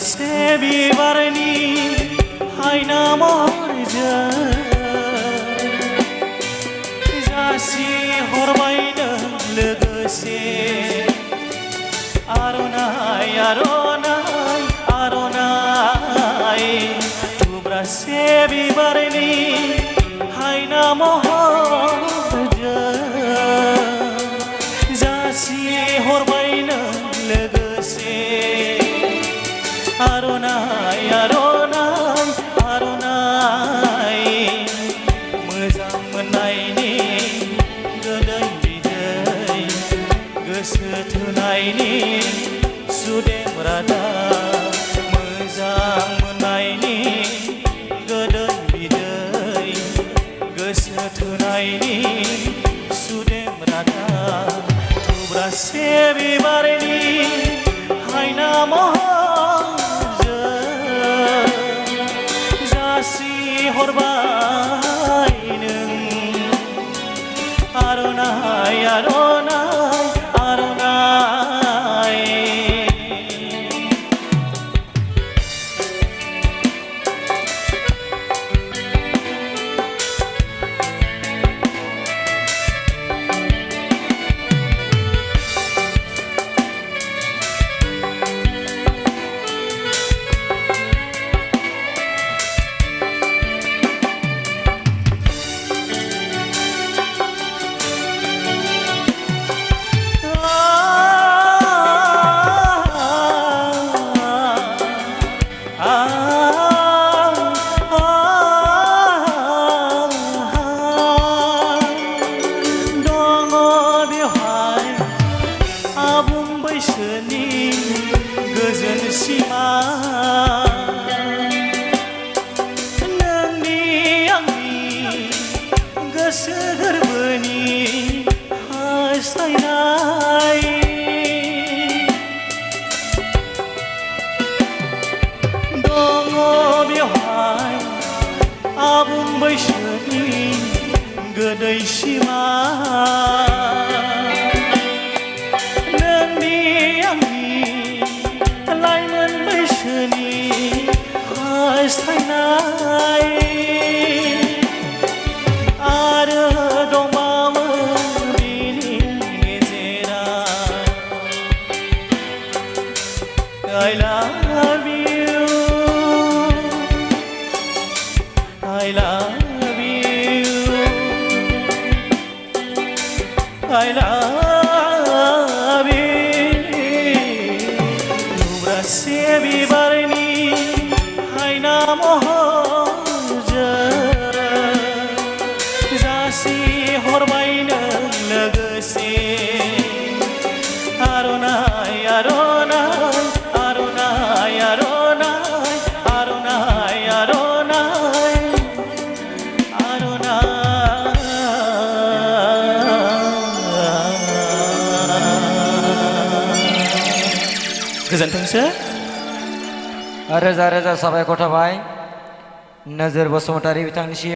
थुब्रासे बिबारनि हायना महरजों जासि हरबायनो लोगोसे आर'नाइ आर'नाइ आर'नाइ थुब्रासे बिबारनि हायना महरजों जासि हरबायनो लोगोसे आर'नाइ आर'नाइ आर'नाइ मोजां मोननायनि गोदै बिदै गोसो थोनायनि सुदेम रादाब मोजां मोननायनि गोदै बिदै गोसो थोनायनि सुदेम रादाब थुब्रासे बिबारनि हायना महरजों जासि हरबाय नों आर'नाइ आर'नाइ आर'नाइ गोजोन सिमा नोंनि आंनि गोसो गोरबोनि हास्थायनाय दङ बेवहाय आबुं बैसोनि गोदै सिमा लाइमोन बैसोनि हास्थायनाय आरो दंबावो बिनि गेजेराव I love you I love you I love you थुब्रासे बिबारनि हायना महरजों जासि हरबायनो लोगोसे आर'नाइ आर'नाइ आर'नाइ आर'नाइ आर'नाइ आर'नाइ गोजोनथोंसै रोजा रोजा साबायखर थाबाय नोजोर बसुमतारी बिथांनिसिम।